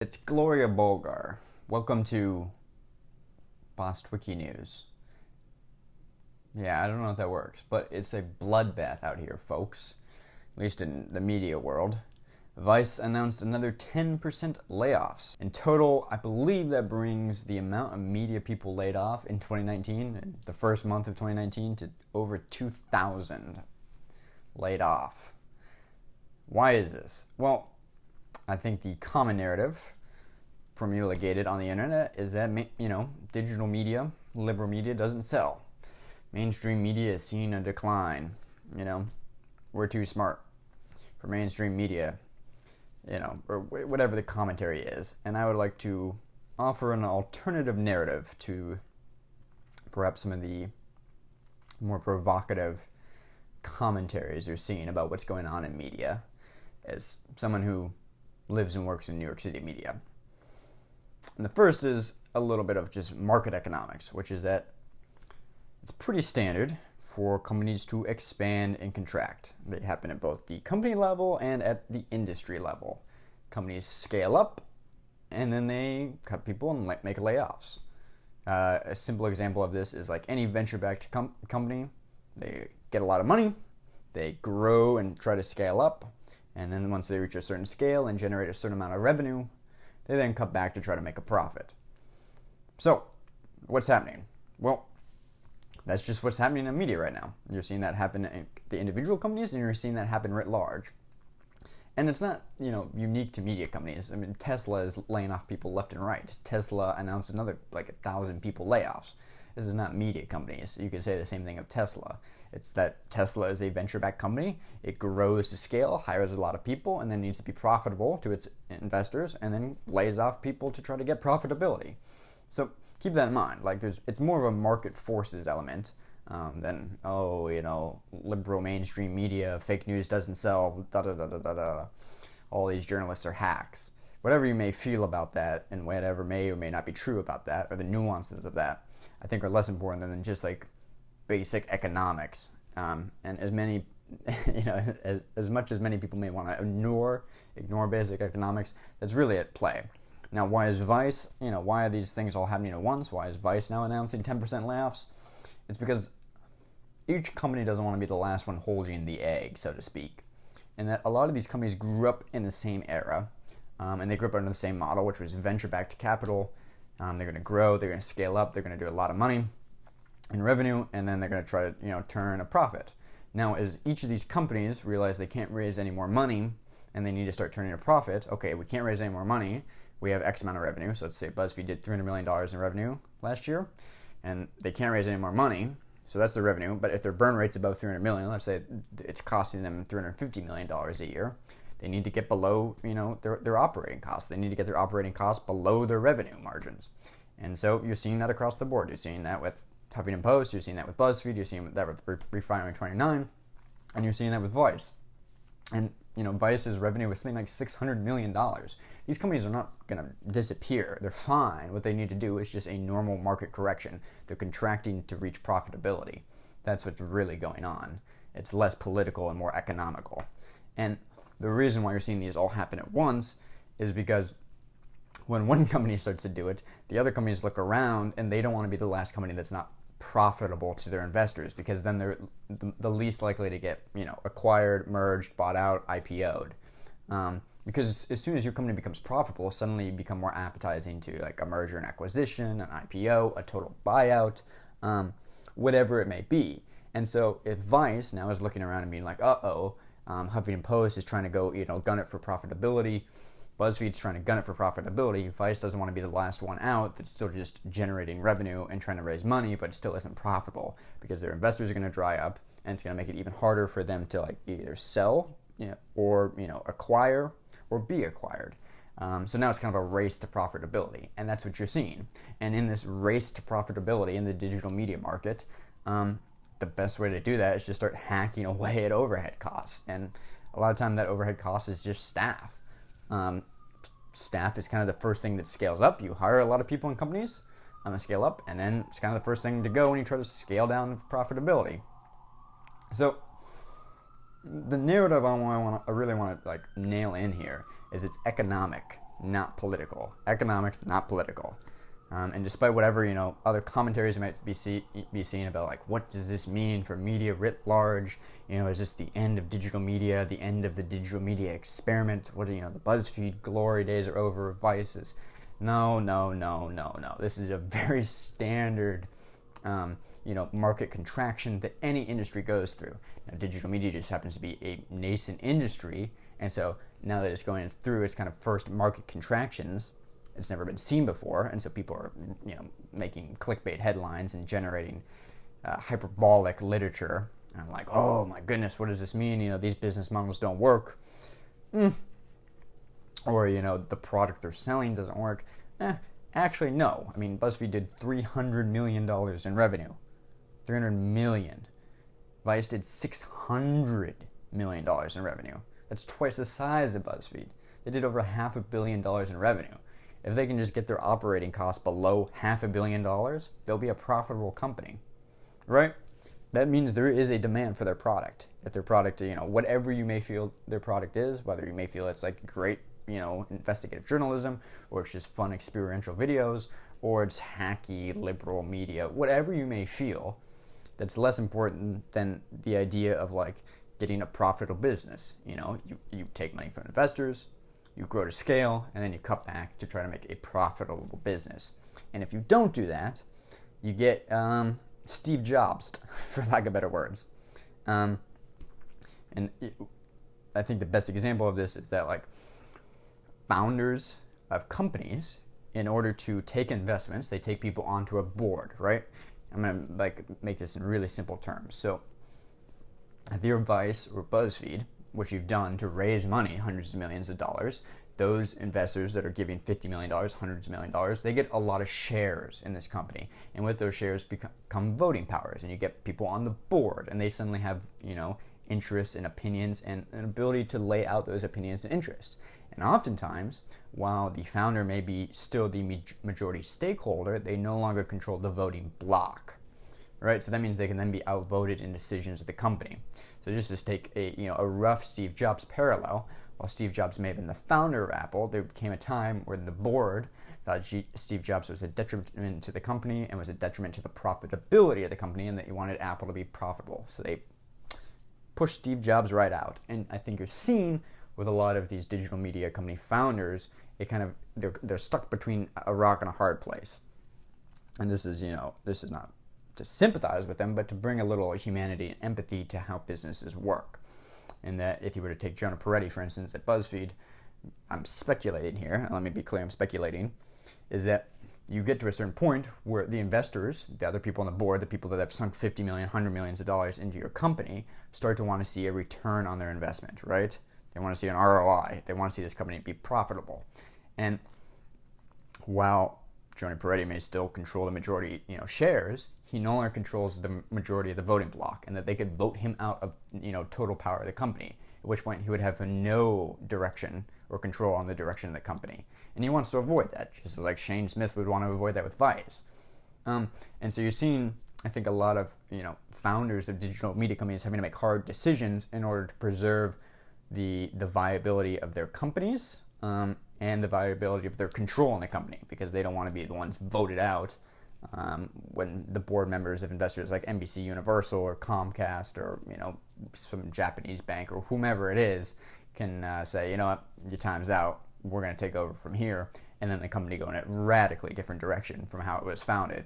It's Gloria Bulgar. Welcome to BostWiki News. Yeah, I don't know if that works, but it's a bloodbath out here, folks. At least in the media world. Vice announced another 10% layoffs. In total, I believe that brings the amount of media people laid off in 2019, the first month of 2019, to over 2,000 laid off. Why is this? Well, I think the common narrative promulgated on the internet is that, digital media, liberal media doesn't sell. Mainstream media is seeing a decline. We're too smart for mainstream media, or whatever the commentary is. And I would like to offer an alternative narrative to perhaps some of the more provocative commentaries you're seeing about what's going on in media as someone who lives and works in New York City media. And the first is a little bit of just market economics, which is that it's pretty standard for companies to expand and contract. They happen at both the company level and at the industry level. Companies scale up, and then they cut people and make layoffs. A simple example of this is like any venture-backed company. They get a lot of money, they grow and try to scale up, and then once they reach a certain scale and generate a certain amount of revenue, they then cut back to try to make a profit. So, what's happening? Well, that's just what's happening in media right now. You're seeing that happen in the individual companies, and you're seeing that happen writ large. And it's not, unique to media companies. I mean, Tesla is laying off people left and right. Tesla announced another 1,000 people layoffs. This is not media companies. You could say the same thing of Tesla. It's that Tesla is a venture-backed company. It grows to scale, hires a lot of people, and then needs to be profitable to its investors, and then lays off people to try to get profitability. So keep that in mind. It's more of a market forces element than liberal mainstream media, fake news doesn't sell, all these journalists are hacks. Whatever you may feel about that, and whatever may or may not be true about that, or the nuances of that, I think are less important than just basic economics. And as many, as much as many people may want to ignore basic economics, that's really at play. Now, why is Vice, why are these things all happening at once? Why is Vice now announcing 10% layoffs? It's because each company doesn't want to be the last one holding the egg, so to speak. And that a lot of these companies grew up in the same era, and they grew up under the same model, which was venture-backed capital. They're going to grow, they're going to scale up, they're going to do a lot of money in revenue, and then they're going to try to turn a profit. Now, as each of these companies realize they can't raise any more money and they need to start turning a profit, okay, we can't raise any more money, we have X amount of revenue, so let's say BuzzFeed did $300 million in revenue last year, and they can't raise any more money, so that's their revenue, but if their burn rate's above $300 million, let's say it's costing them $350 million a year, they need to get below, their operating costs. They need to get their operating costs below their revenue margins. And so you're seeing that across the board. You're seeing that with Huffington Post. You're seeing that with BuzzFeed. You're seeing that with Refinery 29. And you're seeing that with Vice. And, Vice's revenue was something like $600 million. These companies are not going to disappear. They're fine. What they need to do is just a normal market correction. They're contracting to reach profitability. That's what's really going on. It's less political and more economical. And the reason why you're seeing these all happen at once is because when one company starts to do it, the other companies look around and they don't want to be the last company that's not profitable to their investors, because then they're the least likely to get acquired, merged, bought out, IPO'd. Because as soon as your company becomes profitable, suddenly you become more appetizing to a merger and acquisition, an IPO, a total buyout, whatever it may be. And so if Vice now is looking around and being like, Huffington Post is trying to go, gun it for profitability. BuzzFeed's trying to gun it for profitability. Vice doesn't want to be the last one out that's still just generating revenue and trying to raise money, but still isn't profitable because their investors are going to dry up, and it's going to make it even harder for them to either sell, or acquire or be acquired. So now it's kind of a race to profitability, and that's what you're seeing. And in this race to profitability in the digital media market, the best way to do that is just start hacking away at overhead costs. And a lot of time that overhead cost is just staff. Staff is kind of the first thing that scales up. You hire a lot of people in companies, scale up, and then it's kind of the first thing to go when you try to scale down profitability. So the narrative I really want to nail in here is it's economic. not political. Economic, not political. And despite whatever, other commentaries might be seen about, like, what does this mean for media writ large? Is this the end of digital media, the end of the digital media experiment? What, the BuzzFeed glory days are over, Vice is... No. This is a very standard, market contraction that any industry goes through. Now, digital media just happens to be a nascent industry, and so now that it's going through its kind of first market contractions, it's never been seen before, and so people are, making clickbait headlines and generating hyperbolic literature. And I'm like, oh my goodness, what does this mean? These business models don't work. Or, the product they're selling doesn't work. Actually, no. I mean, BuzzFeed did $300 million in revenue. $300 million. Vice did $600 million in revenue. That's twice the size of BuzzFeed. They did over $500 million in revenue. If they can just get their operating costs below $500 million, they'll be a profitable company, right? That means there is a demand for their product. If their product, whatever you may feel their product is, whether you may feel it's like great, investigative journalism, or it's just fun experiential videos, or it's hacky liberal media, whatever you may feel, that's less important than the idea of like getting a profitable business. You take money from investors, you grow to scale, and then you cut back to try to make a profitable business. And if you don't do that, you get Steve Jobs, for lack of better words. I think the best example of this is that, like, founders of companies, in order to take investments, they take people onto a board, right? I'm going to make this in really simple terms. So if you're Vice or BuzzFeed, which you've done to raise money, hundreds of millions of dollars, those investors that are giving $50 million, hundreds of million dollars, they get a lot of shares in this company. And with those shares become voting powers, and you get people on the board, and they suddenly have, interests and opinions and an ability to lay out those opinions and interests. And oftentimes, while the founder may be still the majority stakeholder, they no longer control the voting block, right? So that means they can then be outvoted in decisions of the company. So just to take a rough Steve Jobs parallel, while Steve Jobs may have been the founder of Apple, there became a time where the board thought Steve Jobs was a detriment to the company and was a detriment to the profitability of the company, and that he wanted Apple to be profitable. So they pushed Steve Jobs right out. And I think you're seeing with a lot of these digital media company founders, they're stuck between a rock and a hard place. And this is not to sympathize with them, but to bring a little humanity and empathy to how businesses work. And that if you were to take Jonah Peretti, for instance, at BuzzFeed, I'm speculating here, let me be clear, I'm speculating, is that you get to a certain point where the investors, the other people on the board, the people that have sunk $50 million, $100 million into your company, start to want to see a return on their investment, right? They want to see an ROI. They want to see this company be profitable. And while Jonah Peretti may still control the majority, shares, he no longer controls the majority of the voting block, and that they could vote him out of, total power of the company, at which point he would have no direction or control on the direction of the company. And he wants to avoid that, just like Shane Smith would want to avoid that with Vice. And so you're seeing, I think, a lot of, founders of digital media companies having to make hard decisions in order to preserve the viability of their companies, and the viability of their control in the company, because they don't want to be the ones voted out when the board members of investors like NBC Universal or Comcast or some Japanese bank or whomever it is can say, you know what, your time's out, we're going to take over from here, and then the company go in a radically different direction from how it was founded.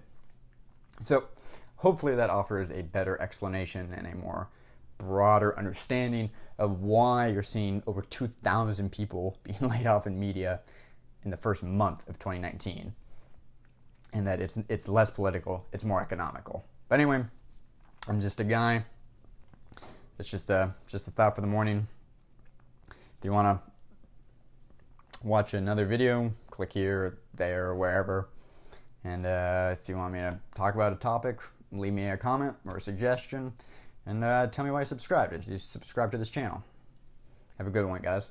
So hopefully that offers a better explanation and a more broader understanding of why you're seeing over 2,000 people being laid off in media in the first month of 2019, and that it's less political, it's more economical. But anyway, I'm just a guy. It's just a thought for the morning. If you want to watch another video, click here or there or wherever. And if you want me to talk about a topic, leave me a comment or a suggestion. And tell me why you subscribed. If you subscribe to this channel. Have a good one, guys.